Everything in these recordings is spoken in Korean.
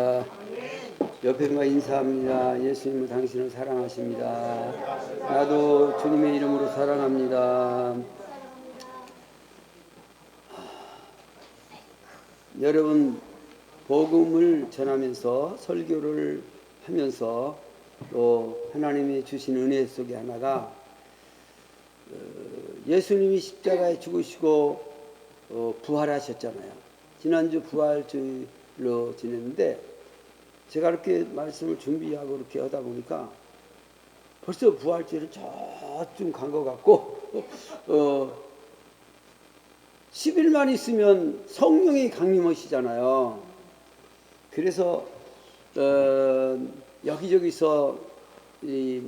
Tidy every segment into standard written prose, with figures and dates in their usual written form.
옆에 분 인사합니다. 예수님은 당신을 사랑하십니다. 나도 주님의 이름으로 사랑합니다. 여러분, 복음을 전하면서 설교를 하면서 또 하나님이 주신 은혜 속에 하나가 예수님이 십자가에 죽으시고 부활하셨잖아요. 지난주 부활주일로 지냈는데 제가 이렇게 말씀을 준비하고 이렇게 하다 보니까 벌써 부활주일은 저쯤 간 것 같고 10일만 있으면 성령이 강림하시잖아요. 그래서 여기저기서 이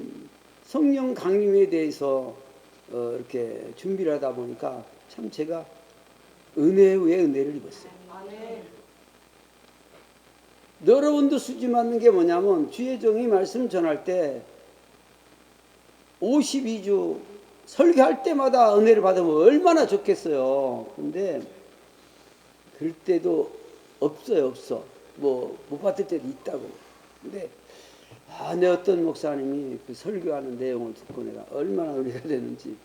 성령 강림에 대해서 이렇게 준비를 하다 보니까 참 제가 은혜 위에 은혜를 입었어요. 여러분도 수지 맞는 게 뭐냐면 주의 종이 말씀 전할 때 52주 설교할 때마다 은혜를 받으면 얼마나 좋겠어요. 근데 그럴 때도 없어. 뭐 못 받을 때도 있다고. 근데 내 어떤 목사님이 그 설교하는 내용을 듣고 내가 얼마나 은혜가 되는지.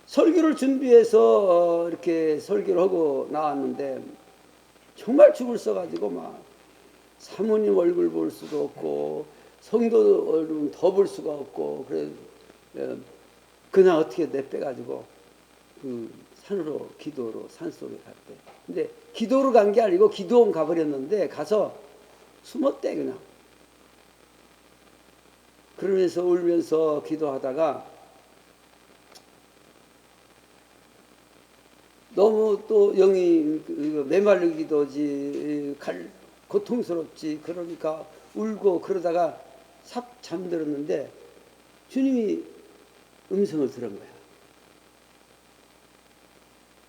설교를 준비해서 이렇게 설교를 하고 나왔는데 정말 죽을 써가지고 막 사모님 얼굴 볼 수도 없고 성도 얼굴은 더 볼 수가 없고 그래 그냥 어떻게 내빼가지고 그 산으로 기도로 산속에 갔대. 근데 기도로 간 게 아니고 기도원 가버렸는데 가서 숨었대 그냥. 그러면서 울면서 기도하다가 너무 또 영이 메말르기도 하지 고통스럽지. 그러니까 울고 그러다가 삽 잠들었는데 주님이 음성을 들은 거야.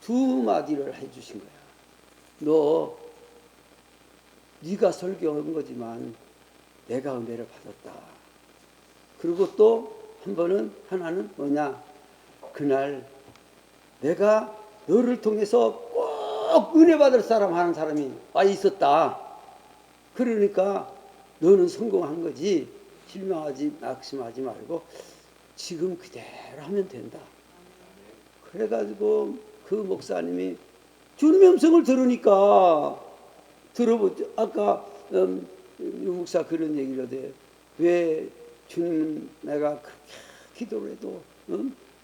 두 마디를 해주신 거야. 네가 설교한 거지만 내가 은혜를 받았다. 그리고 또 한 번은 하나는 뭐냐, 그날 내가 너를 통해서 꼭 은혜 받을 사람 하는 사람이 있었다. 그러니까 너는 성공한 거지. 실망하지 낙심하지 말고 지금 그대로 하면 된다. 그래가지고 그 목사님이 주님의 음성을 들으니까 들어보죠. 아까 유 목사 그런 얘기를 해. 왜 주님은 내가 그렇게 기도를 해도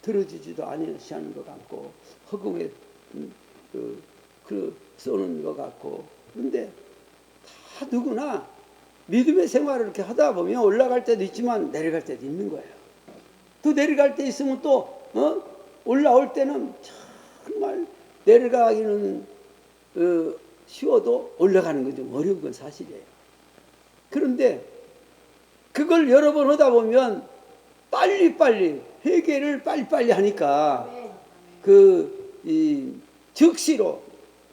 들어주지도 아니하는 것 같고 허공에 쏘는 것 같고. 그런데 다 누구나 믿음의 생활을 이렇게 하다 보면 올라갈 때도 있지만 내려갈 때도 있는 거예요. 또 내려갈 때 있으면 또 올라올 때는 정말 내려가기는 쉬워도 올라가는 건 좀 어려운 건 사실이에요. 그런데 그걸 여러 번 하다 보면 빨리빨리 회개를 빨리빨리 하니까 이 즉시로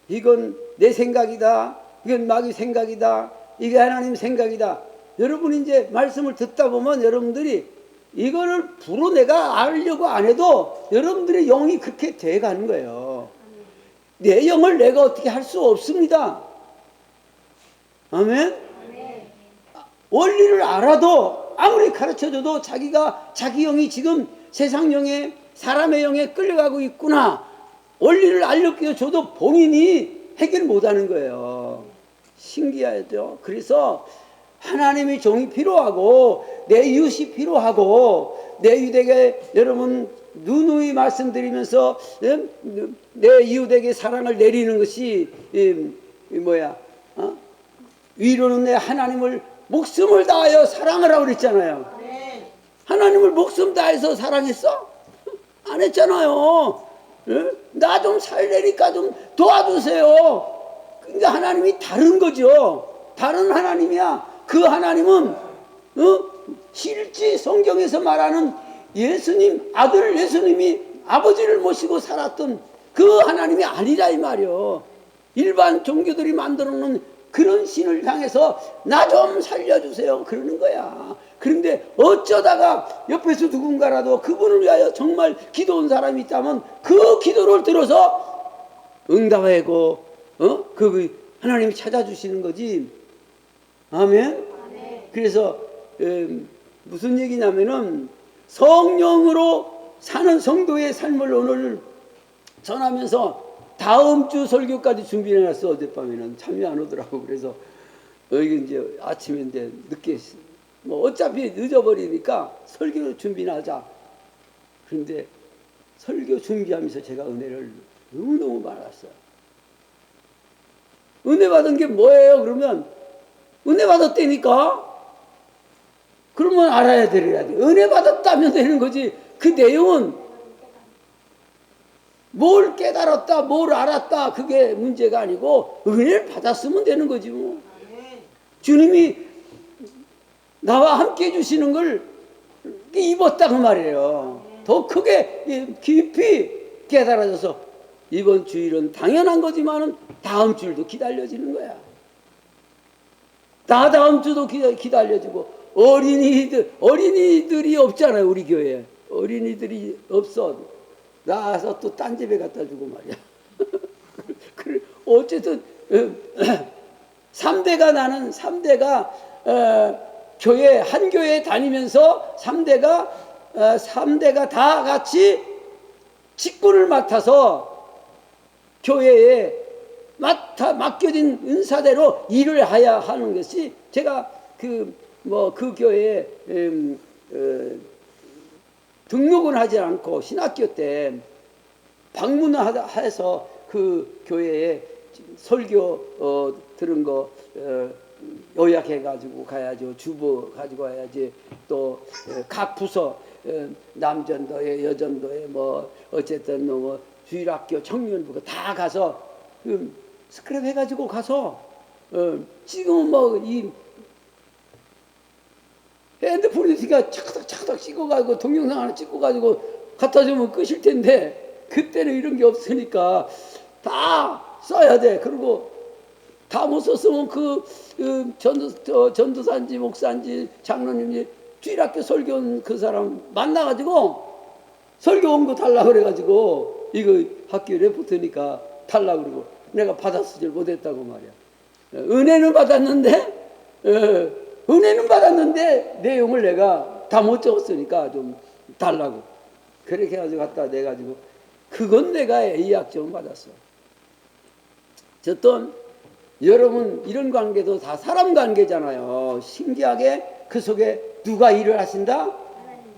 이건 내 생각이다, 이건 마귀 생각이다, 이게 하나님 생각이다. 여러분이 이제 말씀을 듣다 보면 여러분들이 이거를 부로 내가 알려고 안 해도 여러분들의 영이 그렇게 돼가는 거예요. 내 영을 내가 어떻게 할 수 없습니다. 아멘? 원리를 알아도 아무리 가르쳐줘도 자기 영이 지금 세상 영에 사람의 영에 끌려가고 있구나. 원리를 알려줘도 본인이 해결 못하는 거예요. 신기하죠. 그래서 하나님의 종이 필요하고 내 이웃이 필요하고 내 이웃에게 여러분 누누이 말씀드리면서 내 이웃에게 사랑을 내리는 것이 위로는 내 하나님을 목숨을 다하여 사랑을 하고 그랬잖아요. 하나님을 목숨 다해서 사랑했어? 안 했잖아요. 나 좀 살려니까 좀 도와주세요. 그러니까 하나님이 다른 거죠. 다른 하나님이야. 그 하나님은 실제 성경에서 말하는 예수님 아들 예수님이 아버지를 모시고 살았던 그 하나님이 아니라 이 말이요. 일반 종교들이 만들어 놓은 그런 신을 향해서 나 좀 살려주세요 그러는 거야. 그런데 어쩌다가 옆에서 누군가라도 그분을 위하여 정말 기도한 사람이 있다면 그 기도를 들어서 응답하고 하나님이 찾아주시는 거지. 아멘. 그래서 무슨 얘기냐면은 성령으로 사는 성도의 삶을 오늘 전하면서 다음 주 설교까지 준비해놨어. 어젯밤에는 참여 안 오더라고. 그래서 여기 이제 아침에 이제 늦게 뭐 어차피 늦어버리니까 설교 준비나 하자. 그런데 설교 준비하면서 제가 은혜를 너무너무 받았어요. 은혜 받은 게 뭐예요? 그러면 은혜 받았다니까? 그러면 알아야 되려야 돼. 은혜 받았다면 되는 거지. 그 내용은 뭘 깨달았다, 뭘 알았다, 그게 문제가 아니고 은혜를 받았으면 되는 거지 뭐. 주님이 나와 함께 해주시는 걸 입었다 그 말이에요. 더 크게 깊이 깨달아져서 이번 주일은 당연한 거지만은 다음 주일도 기다려지는 거야. 다음 주도 기다려지고 어린이들이 없잖아요. 우리 교회에 어린이들이 없어. 나와서 또 딴 집에 갖다 주고 말이야. 어쨌든 3대가 나는 3대가 교회 한 교회에 다니면서 3대가 다 같이 직분을 맡아서 교회에 맡겨진 은사대로 일을 해야 하는 것이 제가 그 교회에 등록은 하지 않고 신학교 때 방문을 해서 그 교회에 설교 들은 거 요약해 가지고 가야죠. 주보 가지고 와야지. 또 각 부서 남전도에 여전도에 뭐 어쨌든 뭐 주일학교 청년부가 다 가서 스크랩 해가지고 가서 지금은 뭐 이 핸드폰이 있으니까 착착착 찍어가지고 동영상 하나 찍어가지고 갖다 주면 끝일 텐데 그때는 이런 게 없으니까 다 써야 돼. 그리고 다 못 썼으면 전도사인지 목사인지 장로님이 주일학교 설교 온 그 사람 만나가지고 설교 온 거 달라고 그래가지고 이거 학교 레포트니까 달라고 그러고 내가 받아쓰질 못했다고 말이야. 은혜는 받았는데 내용을 내가 다 못 적었으니까 좀 달라고 그렇게 해가지고 갖다 내가지고 그건 내가 A학점 받았어. 어떤 여러분 이런 관계도 다 사람 관계잖아요. 신기하게 그 속에 누가 일을 하신다?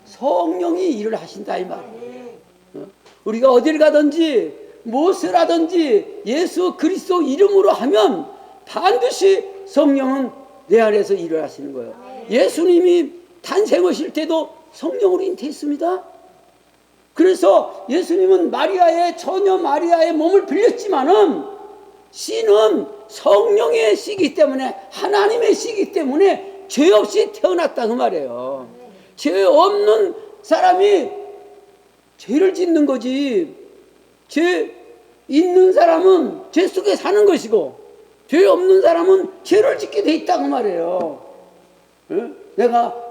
성령이 일을 하신다 이 말이에요. 우리가 어딜 가든지 무엇을 하든지 예수 그리스도 이름으로 하면 반드시 성령은 내 안에서 일을 하시는 거예요. 예수님이 탄생하실 때도 성령으로 잉태했습니다. 그래서 예수님은 처녀 마리아의 몸을 빌렸지만은 씨는 성령의 씨이기 때문에 하나님의 씨이기 때문에 죄 없이 태어났다 그 말이에요. 죄 없는 사람이 죄를 짓는 거지. 죄 있는 사람은 죄 속에 사는 것이고 죄 없는 사람은 죄를 짓게 돼 있다 그 말이에요. 내가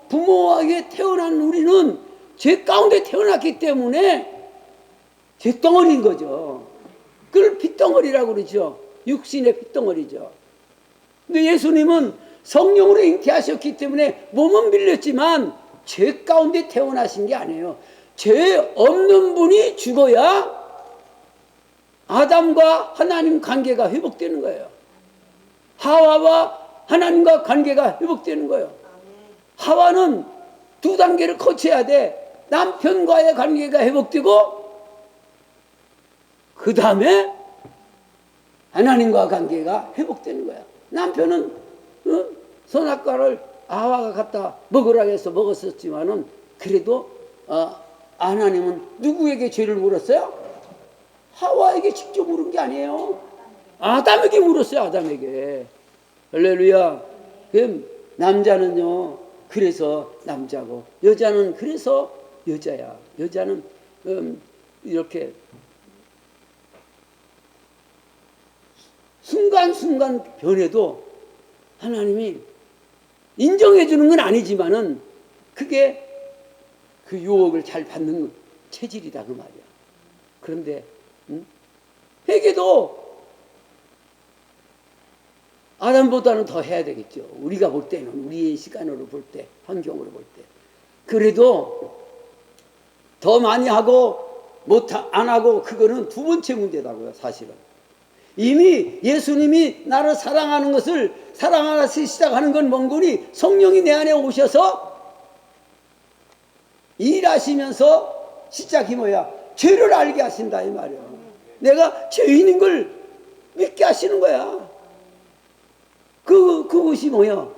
부모에게 태어난 우리는 죄 가운데 태어났기 때문에 죄덩어리인 거죠. 그걸 핏덩어리라고 그러죠. 육신의 핏덩어리죠. 근데 예수님은 성령으로 잉태하셨기 때문에 몸은 빌렸지만 죄 가운데 태어나신 게 아니에요. 죄 없는 분이 죽어야 아담과 하나님 관계가 회복되는 거예요. 하와와 하나님과 관계가 회복되는 거예요. 하와는 2단계를 거쳐야 돼. 남편과의 관계가 회복되고 그 다음에 하나님과 관계가 회복되는 거야. 남편은 선악과를 하와가 갖다 먹으라고 해서 먹었었지만은 그래도 하나님은 누구에게 죄를 물었어요? 하와에게 직접 물은 게 아니에요. 아담에게 물었어요. 아담에게. 할렐루야. 그럼 남자는요 그래서 남자고 여자는 그래서 여자야. 여자는 이렇게 순간순간 변해도 하나님이 인정해 주는 건 아니지만은 그게 그 유혹을 잘 받는 체질이다 그 말이야. 그런데 회개도 아담보다는 더 해야 되겠죠. 우리가 볼 때는, 우리의 시간으로 볼 때, 환경으로 볼 때. 그래도 더 많이 하고 안 하고 그거는 두 번째 문제다고요, 사실은. 이미 예수님이 나를 사랑하는 것을 사랑하기 시작하는 건 뭔 거니? 성령이 내 안에 오셔서 일하시면서 시작이 뭐야? 죄를 알게 하신다 이 말이야. 내가 죄인인 걸 믿게 하시는 거야. 그것이 뭐야?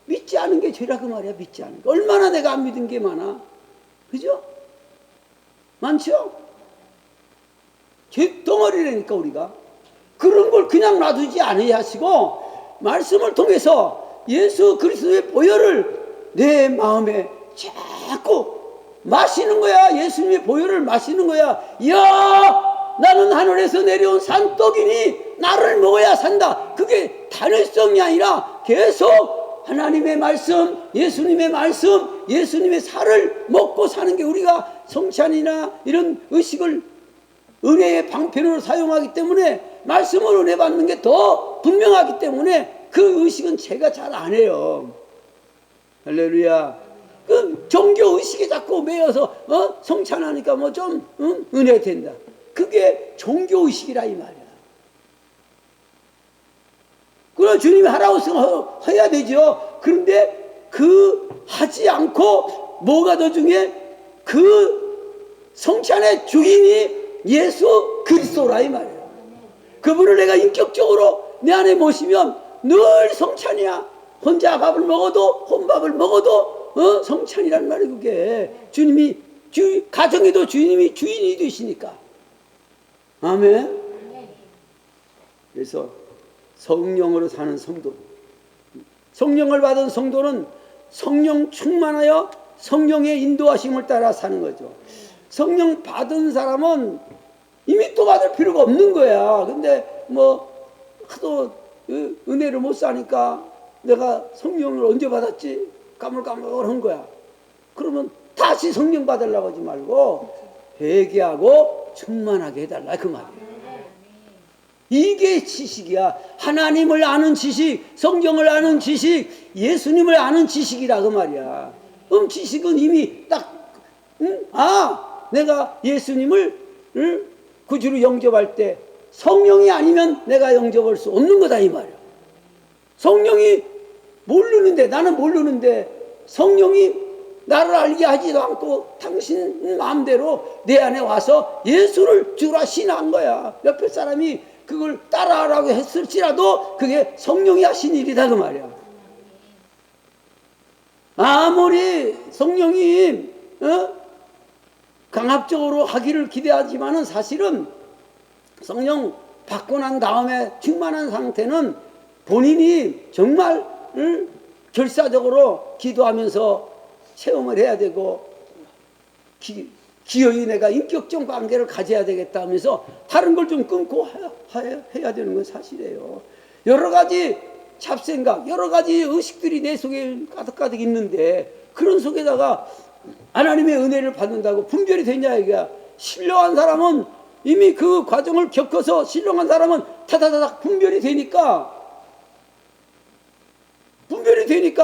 믿지 않은 게 죄라 그 말이야. 믿지 않은 게. 얼마나 내가 안 믿은 게 많아. 그죠? 많죠? 죄 덩어리라니까 우리가. 그런 걸 그냥 놔두지 않아야 하시고 말씀을 통해서 예수 그리스도의 보혈을 내 마음에 자꾸 마시는 거야. 예수님의 보혈을 마시는 거야. 이야, 나는 하늘에서 내려온 산떡이니 나를 먹어야 산다. 그게 단일성이 아니라 계속 하나님의 말씀, 예수님의 말씀, 예수님의 살을 먹고 사는 게 우리가 성찬이나 이런 의식을 은혜의 방편으로 사용하기 때문에 말씀을 은혜 받는 게 더 분명하기 때문에 그 의식은 제가 잘 안 해요. 할렐루야. 그 종교 의식에 자꾸 매여서 성찬하니까 뭐 좀 은혜 된다. 그게 종교 의식이라 이 말이야. 그럼 주님이 하라고 했으면 해야 되죠. 그런데 그 하지 않고 뭐가 더 중요해? 그 성찬의 주인이 예수 그리스도라 이 말이야. 그분을 내가 인격적으로 내 안에 모시면 늘 성찬이야. 혼자 밥을 먹어도 혼밥을 먹어도 성찬이란 말이 그게. 주님이 가정에도 주님이 주인이 되시니까. 아멘. 그래서 성령으로 사는 성도, 성령을 받은 성도는 성령 충만하여 성령의 인도하심을 따라 사는 거죠. 성령 받은 사람은 이미 또 받을 필요가 없는 거야. 근데 뭐 하도 은혜를 못 사니까 내가 성령을 언제 받았지? 까물까물한 거야. 그러면 다시 성령 받으려고 하지 말고 회개하고 충만하게 해달라 그 말이야. 이게 지식이야. 하나님을 아는 지식, 성경을 아는 지식, 예수님을 아는 지식이라 그 말이야. 지식은 이미 딱 내가 예수님을 구주로 영접할 때 성령이 아니면 내가 영접할 수 없는 거다 이 말이야. 성령이 모르는데, 나는 모르는데 성령이 나를 알게 하지도 않고 당신 마음대로 내 안에 와서 예수를 주라 신한 거야. 옆에 사람이 그걸 따라하라고 했을지라도 그게 성령이 하신 일이다 그 말이야. 아무리 성령이 강압적으로 하기를 기대하지만은 사실은 성령 받고 난 다음에 충만한 상태는 본인이 정말 결사적으로 기도하면서 체험을 해야 되고 기어이 내가 인격적 관계를 가져야 되겠다 하면서 다른 걸 좀 끊고 해야 되는 건 사실이에요. 여러 가지 잡생각, 여러 가지 의식들이 내 속에 가득가득 있는데 그런 속에다가 하나님의 은혜를 받는다고 분별이 되냐 이거야. 신령한 사람은 이미 그 과정을 겪어서 신령한 사람은 타다다닥 분별이 되니까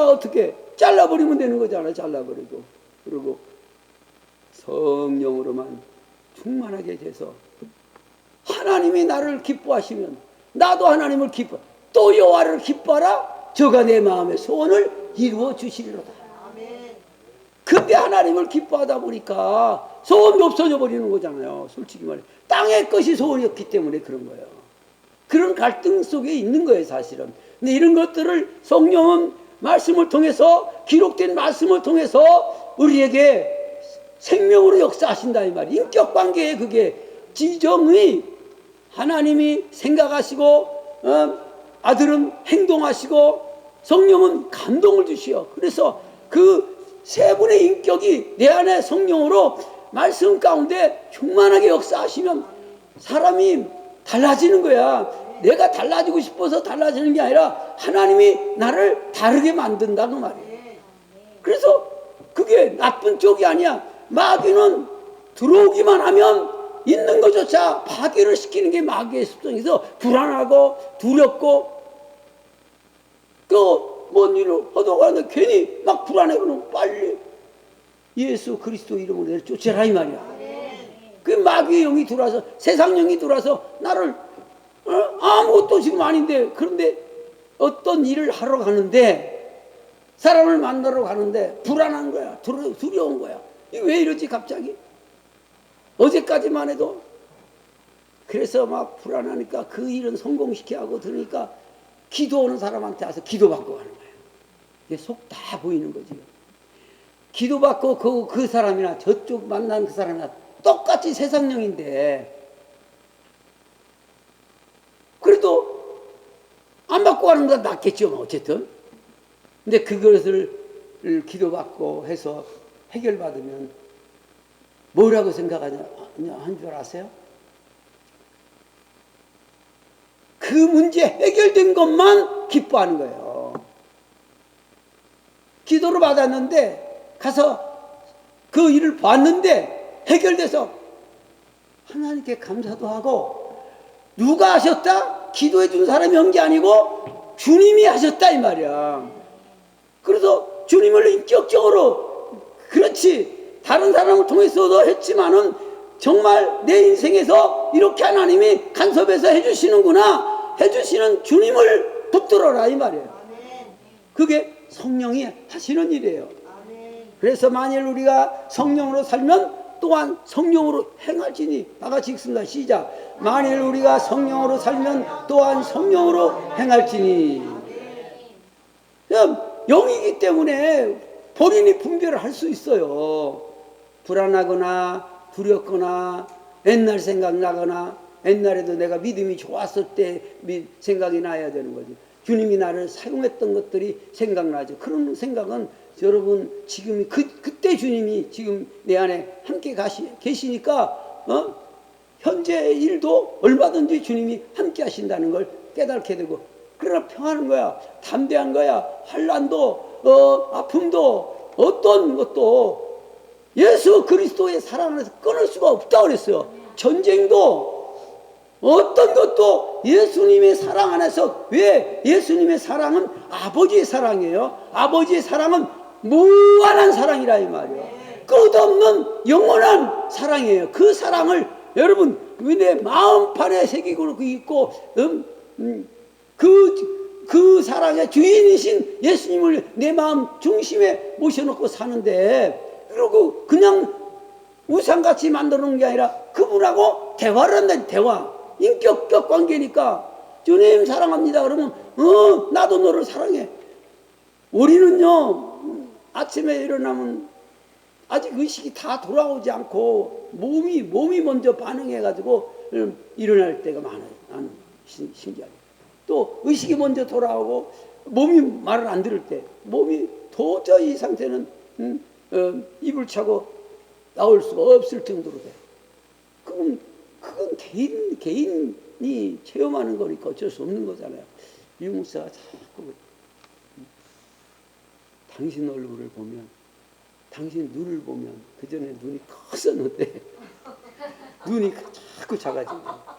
어떻게 잘라버리면 되는 거잖아. 잘라버리고. 그리고 성령으로만 충만하게 돼서 하나님이 나를 기뻐하시면 나도 하나님을 기뻐. 또 여호와를 기뻐하라. 저가 내 마음의 소원을 이루어 주시리로다. 그게 하나님을 기뻐하다 보니까 소원이 없어져 버리는 거잖아요. 솔직히 말해. 땅의 것이 소원이었기 때문에 그런 거예요. 그런 갈등 속에 있는 거예요, 사실은. 근데 이런 것들을 성령은 말씀을 통해서, 기록된 말씀을 통해서 우리에게 생명으로 역사하신다 이 말이에요. 인격 관계에 그게 지정의 하나님이 생각하시고 아들은 행동하시고 성령은 감동을 주시오. 그래서 그 세 분의 인격이 내 안에 성령으로 말씀 가운데 충만하게 역사하시면 사람이 달라지는 거야. 내가 달라지고 싶어서 달라지는 게 아니라 하나님이 나를 다르게 만든다 그 말이에요. 그래서 그게 나쁜 쪽이 아니야. 마귀는 들어오기만 하면 있는 것조차 파괴를 시키는 게 마귀의 습성이서 불안하고 두렵고 뭔 일을 하다가 하는데 괜히 막 불안해하면 빨리 예수 그리스도 이름으로 내를 쫓아라 이 말이야. 그 마귀의 영이 들어와서 세상 영이 들어와서 나를 아무것도 지금 아닌데, 그런데 어떤 일을 하러 가는데, 사람을 만나러 가는데 불안한 거야. 두려운 거야. 이게 왜 이러지 갑자기? 어제까지만 해도. 그래서 막 불안하니까 그 일은 성공시켜야 하고, 들으니까 기도하는 사람한테 와서 기도받고 가는 거예요. 이게 속 다 보이는 거지. 기도받고 그 사람이나 저쪽 만난 그 사람이나 똑같이 세상령인데, 그래도 안 받고 가는 것보다 낫겠죠, 뭐 어쨌든. 근데 그것을 기도받고 해서 해결받으면 뭐라고 생각하냐 한 줄 아세요? 그 문제 해결된 것만 기뻐하는 거예요. 기도를 받았는데 가서 그 일을 봤는데 해결돼서 하나님께 감사도 하고, 누가 하셨다? 기도해 준 사람이 한 게 아니고 주님이 하셨다 이 말이야. 그래서 주님을 인격적으로, 그렇지 다른 사람을 통해서도 했지만은 정말 내 인생에서 이렇게 하나님이 간섭해서 해주시는구나, 해주시는 주님을 붙들어라 이 말이에요. 그게 성령이 하시는 일이에요. 그래서 만일 우리가 성령으로 살면 또한 성령으로 행할지니, 다 같이 읽습니다. 시작. 만일 우리가 성령으로 살면 또한 성령으로 행할지니. 영이기 때문에 본인이 분별을 할 수 있어요. 불안하거나 두렵거나 옛날 생각나거나, 옛날에도 내가 믿음이 좋았을 때 생각이 나야 되는 거지. 주님이 나를 사용했던 것들이 생각나죠. 그런 생각은 여러분 지금 그때 주님이 지금 내 안에 함께 계시니까 현재 일도 얼마든지 주님이 함께 하신다는 걸 깨닫게 되고, 그러나 평안한 거야. 담대한 거야. 환난도 아픔도 어떤 것도 예수 그리스도의 사랑 안에서 끊을 수가 없다고 그랬어요. 전쟁도 어떤 것도 예수님의 사랑 안에서. 왜? 예수님의 사랑은 아버지의 사랑이에요. 아버지의 사랑은 무한한 사랑이라 이 말이에요. 끝없는 영원한 사랑이에요. 그 사랑을 여러분 내 마음판에 새기고 있고, 그 사랑의 주인이신 예수님을 내 마음 중심에 모셔놓고 사는데, 그리고 그냥 우상같이 만들어 놓은 게 아니라 그분하고 대화를 한다는 대화. 인격적 관계니까 주님 사랑합니다 그러면 나도 너를 사랑해. 우리는요 아침에 일어나면 아직 의식이 다 돌아오지 않고 몸이 먼저 반응해가지고 일어날 때가 많아요. 나는 신기하게. 또 의식이 먼저 돌아오고 몸이 말을 안 들을 때, 몸이 도저히 이 상태는 입을 차고 나올 수가 없을 정도로 돼. 그건 개인이 체험하는 거니까 어쩔 수 없는 거잖아요. 유목사가 자꾸 당신 얼굴을 보면, 당신 눈을 보면, 그 전에 눈이 컸었는데 눈이 자꾸 작아진다.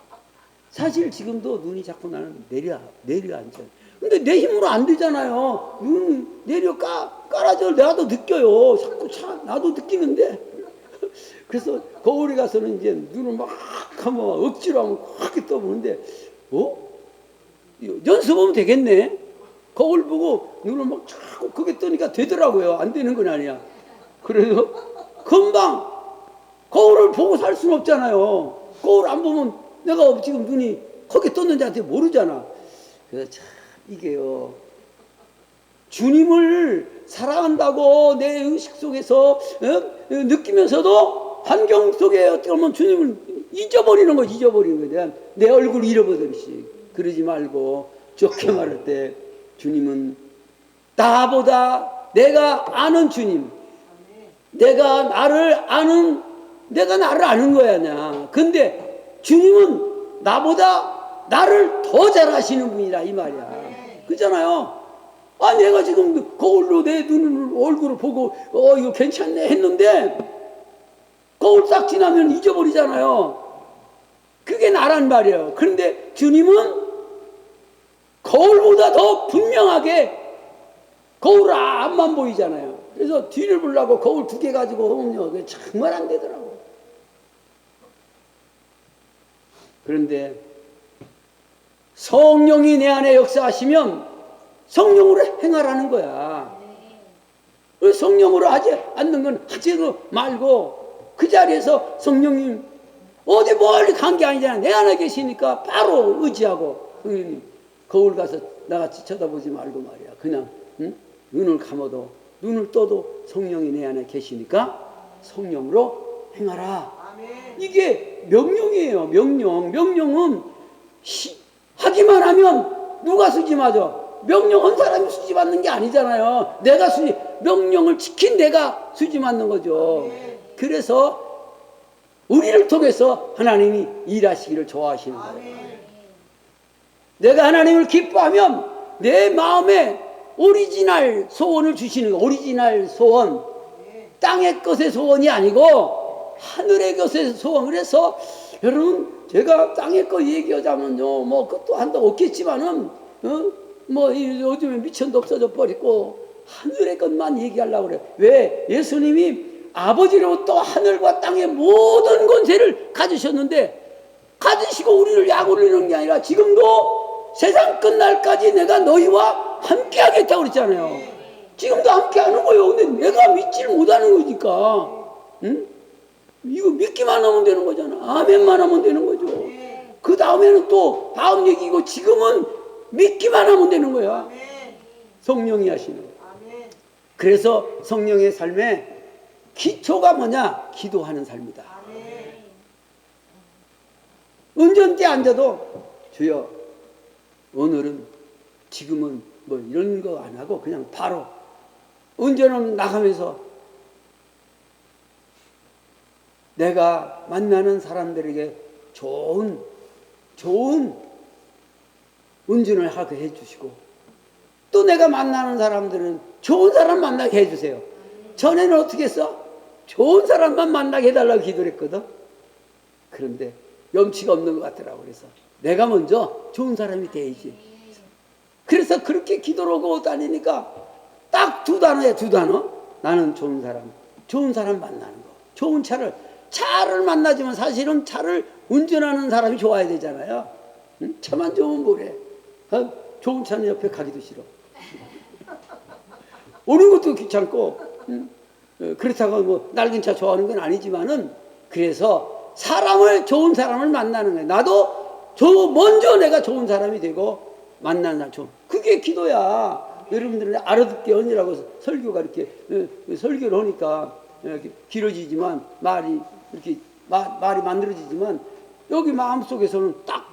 사실 지금도 눈이 자꾸 나는 내려앉아요. 근데 내 힘으로 안 되잖아요. 눈 내려 깔아져. 나도 느껴요. 자꾸 나도 느끼는데. 그래서 거울에 가서는 이제 눈을 막 하면 억지로 하면 확 떠보는데, 연습하면 되겠네. 거울 보고 눈을 막 자꾸 크게 뜨니까 되더라고요. 안 되는 건 아니야. 그래서 금방 거울을 보고 살 수는 없잖아요. 거울 안 보면 내가 지금 눈이 크게 떴는지한테 모르잖아. 그래서 참 이게요, 주님을 사랑한다고 내 의식 속에서 느끼면서도 환경 속에 어떻게 보면 주님을 잊어버리는 거야. 내 얼굴 잃어버리듯이. 그러지 말고 좋게 말할 때 주님은 나보다 내가 아는 주님, 내가 나를 아는 거야. 근데 주님은 나보다 나를 더 잘 아시는 분이라 이 말이야. 그잖아요. 내가 지금 거울로 내 얼굴을 보고 이거 괜찮네 했는데 거울 딱 지나면 잊어버리잖아요. 그게 나란 말이에요. 그런데 주님은 거울보다 더 분명하게 거울 앞만 보이잖아요. 그래서 뒤를 보려고 거울 2개 가지고 오면요, 그게 정말 안 되더라고. 그런데 성령이 내 안에 역사하시면 성령으로 행하라는 거야. 성령으로 하지 않는 건 하지도 말고 그 자리에서 성령님 어디 멀리 간 게 아니잖아. 내 안에 계시니까 바로 의지하고, 성령님 거울 가서 나같이 쳐다보지 말고 말이야. 그냥 눈을 감아도 눈을 떠도 성령이 내 안에 계시니까 성령으로 행하라. 이게 명령이에요. 명령은 하기만 하면 누가 수지맞아? 명령한 사람이 수지받는 게 아니잖아요. 내가 명령을 지킨 내가 수지맞는 거죠. 그래서 우리를 통해서 하나님이 일하시기를 좋아하시는 거예요. 내가 하나님을 기뻐하면 내 마음에 오리지널 소원을 주시는 거예요. 오리지널 소원. 땅의 것의 소원이 아니고 하늘의 것의 소원. 그래서 여러분, 제가 땅의 것 얘기하자면요, 뭐 그것도 한다 없겠지만은 뭐 요즘에 미천도 없어져 버리고 하늘의 것만 얘기하려고 그래요. 왜? 예수님이 아버지로부터 하늘과 땅의 모든 권세를 가지셨는데, 가지시고 우리를 약올리는 게 아니라 지금도 세상 끝날까지 내가 너희와 함께 하겠다고 그랬잖아요. 지금도 함께 하는 거예요. 근데 내가 믿지를 못하는 거니까. 응? 이거 믿기만 하면 되는 거잖아. 아멘만 하면 되는 거죠. 그 다음에는 또 다음 얘기고, 지금은 믿기만 하면 되는 거야. 성령이 하시는 거야. 그래서 성령의 삶에 기초가 뭐냐? 기도하는 삶이다. 운전대에 앉아도 주여 오늘은 지금은 뭐 이런 거 안 하고 그냥 바로 운전을 나가면서 내가 만나는 사람들에게 좋은 운전을 하게 해주시고, 또 내가 만나는 사람들은 좋은 사람 만나게 해주세요. 전에는 어떻게 했어? 좋은 사람만 만나게 해달라고 기도를 했거든. 그런데 염치가 없는 것 같더라고. 그래서 내가 먼저 좋은 사람이 돼야지. 그래서 그렇게 기도를 하고 다니니까 딱 2단어야, 2단어. 나는 좋은 사람 만나는 거. 좋은 차를 만나지만 사실은 차를 운전하는 사람이 좋아야 되잖아요. 응? 차만 좋으면 뭐래. 좋은 차는 옆에 가기도 싫어. 오는 것도 귀찮고. 응? 그렇다고 뭐 낡은 차 좋아하는 건 아니지만은, 그래서 좋은 사람을 만나는 거예요. 나도 먼저 내가 좋은 사람이 되고 만나는 사람. 그게 기도야. 여러분들은 알아듣기 언니라고 설교가 이렇게 설교를 하니까 이렇게 길어지지만 말이 만들어지지만, 여기 마음속에서는 딱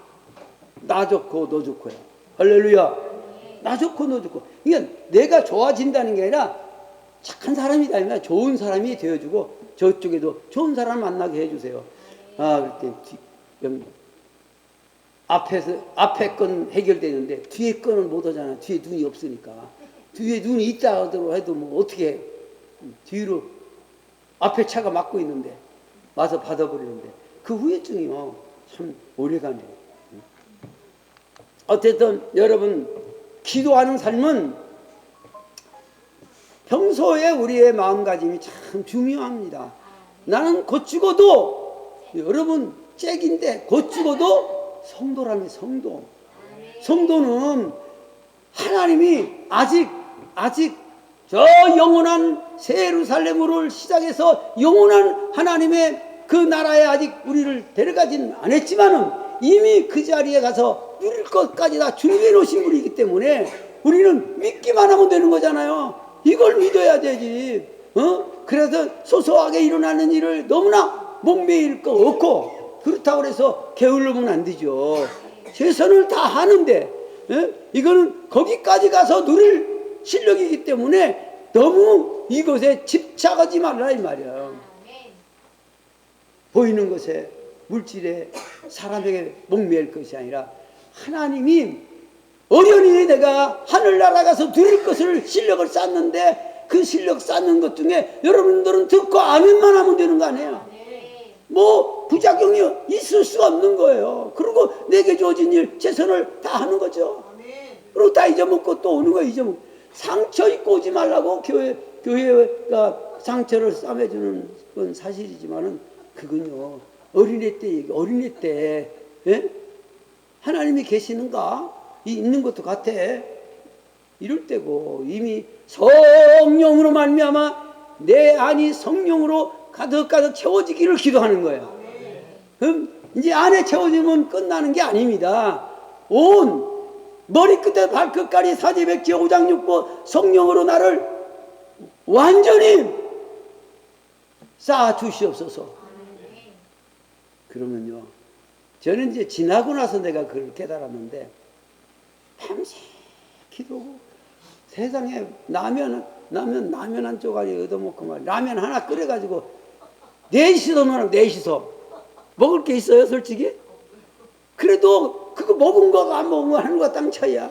나 좋고 너 좋고야. 할렐루야. 나 좋고 너 좋고. 그러니까 내가 좋아진다는 게 아니라 착한 사람이다 아니라 좋은 사람이 되어주고, 저쪽에도 좋은 사람 만나게 해주세요. 그때 앞에 건 해결되는데 뒤에 건은 못 하잖아. 뒤에 눈이 없으니까. 뒤에 눈이 있다 하더라도 해도 뭐 어떻게 해. 뒤로 앞에 차가 막고 있는데 와서 받아버리는데 그 후유증이요 참 오래가네. 어쨌든 여러분, 기도하는 삶은 평소에 우리의 마음가짐이 참 중요합니다. 나는 곧 죽어도, 여러분 잭인데 곧 죽어도 성도라며. 성도는 하나님이 아직 저 영원한 새 예루살렘으로 시작해서 영원한 하나님의 그 나라에 아직 우리를 데려가진 않았지만은 이미 그 자리에 가서 누릴 것까지 다 준비해 놓으신 분이기 때문에 우리는 믿기만 하면 되는 거잖아요. 이걸 믿어야 되지. 그래서 소소하게 일어나는 일을 너무나 목매일 거 없고, 그렇다고 해서 게을르면 안 되죠. 최선을 다 하는데 이거는 거기까지 가서 누릴 실력이기 때문에 너무 이것에 집착하지 말라 이 말이야. 보이는 것에, 물질에, 사람에게 목매일 것이 아니라 하나님이 어련히 내가 하늘나라 가서 누릴 것을 실력을 쌓는데, 그 실력 쌓는 것 중에 여러분들은 듣고 아멘만 하면 되는 거 아니에요. 뭐 부작용이 있을 수가 없는 거예요. 그리고 내게 주어진 일 최선을 다 하는 거죠. 그리고 다 잊어먹고 또 오는 거 잊어먹고. 상처 입고 오지 말라고 교회가 상처를 싸매주는 건 사실이지만은 그건요 어린애 때 얘기, 어린애 때 예? 하나님이 계시는가? 있는 것도 같아. 이럴 때고 이미 성령으로 말미암아 내 안이 성령으로 가득가득 채워지기를 기도하는 거예요. 그럼 이제 안에 채워지면 끝나는 게 아닙니다. 온 머리끝에 발끝까지 사지백지 5장 6보 성령으로 나를 완전히 쌓아 주시옵소서. 그러면요 저는 이제 지나고 나서 내가 그걸 깨달았는데 밤새 기도하고 세상에 라면 한 쪼가리 얻어먹고 말 라면 하나 끓여가지고 넷이서 놀아. 넷이서 먹을 게 있어요 솔직히? 그래도 그거 먹은 거가 안 먹은 거 하는 거가 땅 차이야.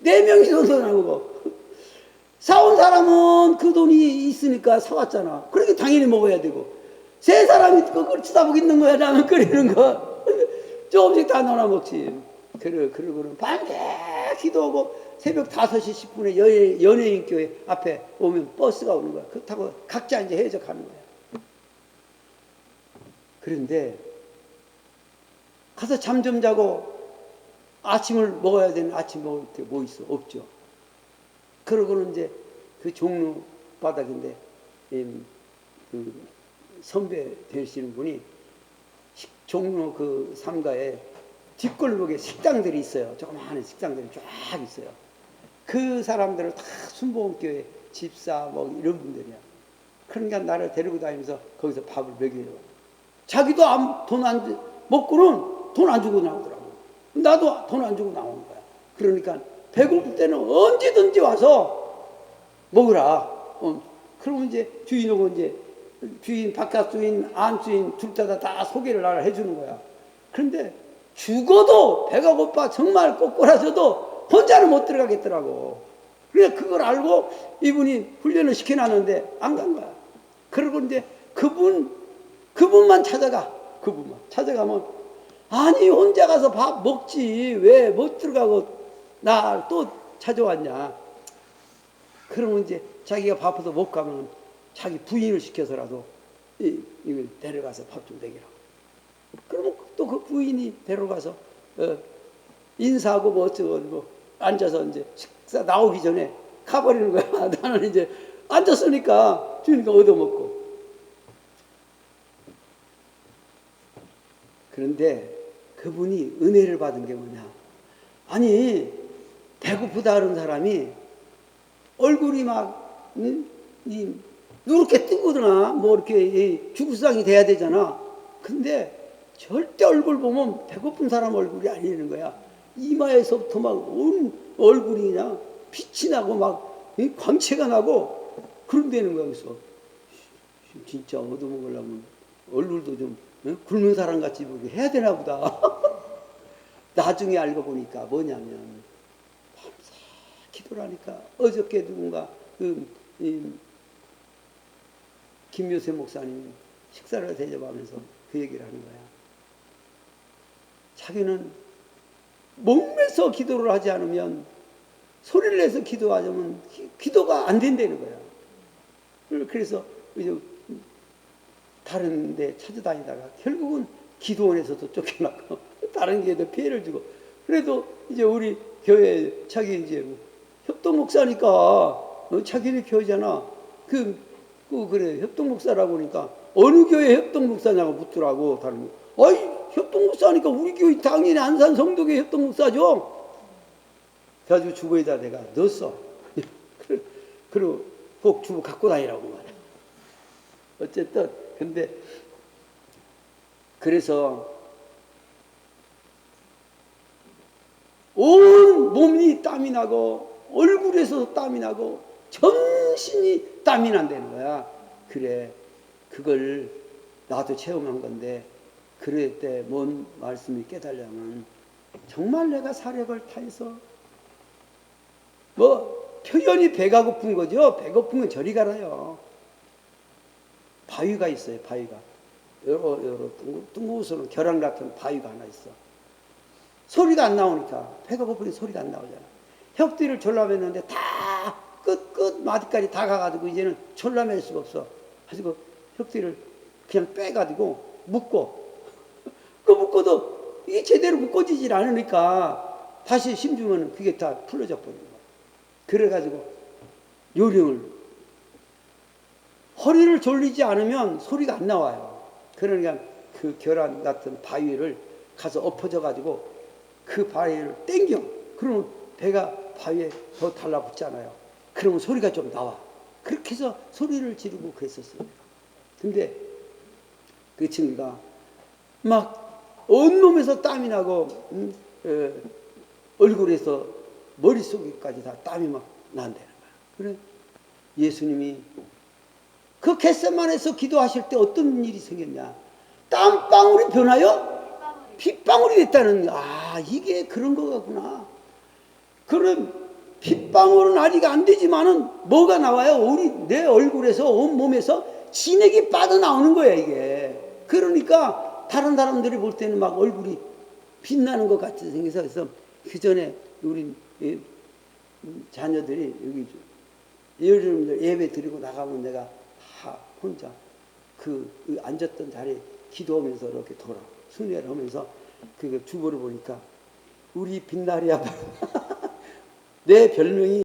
4명이서 놀아먹어. 사온 사람은 그 돈이 있으니까 사왔잖아. 그러니까 당연히 먹어야 되고 세 사람이 그걸 쳐다보고 있는 거야. 라면 끓이는 거 조금씩 다 놀아 먹지. 그러고는 밤새 기도하고 새벽 5시 10분에 연예인교회 앞에 오면 버스가 오는 거야. 그거 타고 각자 이제 헤어져 가는 거야. 그런데 가서 잠 좀 자고 아침을 먹어야 되는 아침 먹을 게 뭐 있어? 없죠. 그러고는 이제 그 종로 바닥인데 그 선배 되시는 분이 종로 그 상가에 뒷골목에 식당들이 있어요. 조그마한 식당들이 쫙 있어요. 그 사람들은 다 순복음교회 집사 뭐 이런 분들이야. 그러니까 나를 데리고 다니면서 거기서 밥을 먹여요. 자기도 돈 안 먹고는 돈 안 주고 나오더라고. 나도 돈 안 주고 나오는 거야. 그러니까 배고플 때는 언제든지 와서 먹으라. 그러면 이제 주인하고 이제 주인, 바깥 주인, 안 주인 둘 다 소개를 나를 해주는 거야. 그런데 죽어도 배가 고파 정말 꼬꾸라져도 혼자는 못 들어가겠더라고. 그래서 그걸 알고 이분이 훈련을 시켜놨는데 안 간 거야. 그러고 이제 그분만 찾아가. 그분만 찾아가면 아니 혼자 가서 밥 먹지 왜 못 들어가고 나 또 찾아왔냐. 그러면 이제 자기가 바빠서 못 가면 자기 부인을 시켜서라도 이걸 데려가서 밥 좀 먹이라고. 그러면 또 그 부인이 데려가서 인사하고 뭐 어쩌고 뭐 앉아서 이제 식사 나오기 전에 가버리는 거야. 나는 이제 앉았으니까 주니까 얻어먹고. 그런데 그분이 은혜를 받은 게 뭐냐. 아니 배고프다 하는 사람이 얼굴이 막 누렇게 뜨거나 뭐 이렇게 죽상이 돼야 되잖아. 근데 절대 얼굴 보면 배고픈 사람 얼굴이 아니는 거야. 이마에서부터 막 온 얼굴이 그냥 빛이 나고 막 광채가 나고 그런다는 거야. 그래서 진짜 얻어먹으려면 얼굴도 좀 굶은 사람 같이 해야 되나 보다. 나중에 알고 보니까 뭐냐면 밤새 기도를 하니까 어저께 누군가 김요세 목사님 식사를 대접하면서 그 얘기를 하는 거야. 자기는 목매서 기도를 하지 않으면 소리를 내서 기도하자면 기도가 안 된다는 거야. 그래서 다른 데 찾아다니다가 결국은 기도원에서도 쫓겨나고 다른 게도 피해를 주고 그래도 이제 우리 교회 자기 이제 협동 목사니까 자기네 교회잖아. 그래 협동 목사라고 하니까 어느 교회 협동 목사냐고 묻더라고. 다른 거. 어이 협동 목사니까 우리 교회 당연히 안산 성도교회 협동 목사죠. 그래가지고 주보에다 내가 넣었어. 그리고 꼭 주보 갖고 다니라고 말이야. 어쨌든 근데 그래서 온 몸이 땀이 나고 얼굴에서 땀이 나고 전신이 땀이 난다는 거야. 그래 그걸 나도 체험한 건데 그럴 때 뭔 말씀이 깨달으면 정말 내가 사력을 다해서 뭐 표현이 배가 고픈 거죠. 배고픈 건 저리 가라요. 바위가 있어요. 바위가 여러 둥그스러운 겨랑 같은 바위가 하나 있어. 소리가 안 나오니까 배가 고프니 소리가 안 나오잖아. 혁들을 졸라맸는데 다 끝 마디까지 다 가가지고 이제는 졸라맬 수가 없어. 가지고 혁대를 그냥 빼가지고 묶고 그 묶어도 이게 제대로 묶어지질 않으니까 다시 심주면 그게 다 풀어져 버리는 거야. 그래가지고 요령을 허리를 졸리지 않으면 소리가 안 나와요. 그러니까 그 계란 같은 바위를 가서 엎어져 가지고 그 바위를 땡겨. 그러면 배가 바위에 더 달라붙잖아요. 그러면 소리가 좀 나와. 그렇게 해서 소리를 지르고 그랬었어요. 근데 그 친구가 막 온몸에서 땀이 나고 얼굴에서 머릿속에까지 다 땀이 막 난다는 거야. 그래 예수님이 그 겟세마네에서 기도하실 때 어떤 일이 생겼냐? 땀방울이 변하여 핏방울이 됐다는, 이게 그런 거구나. 그럼 핏방울은 아직 안 되지만은 뭐가 나와요? 내 얼굴에서 온몸에서 진액이 빠져나오는 거야 이게. 그러니까 다른 사람들이 볼 때는 막 얼굴이 빛나는 것 같이 생겨서, 그래서 그 전에 우리 자녀들이 여기 여러분들 예배 드리고 나가면 내가 다 혼자 그 앉았던 자리에 기도하면서 이렇게 돌아 순회를 하면서 그 주보를 보니까 우리 빛나리 아빠 내 별명이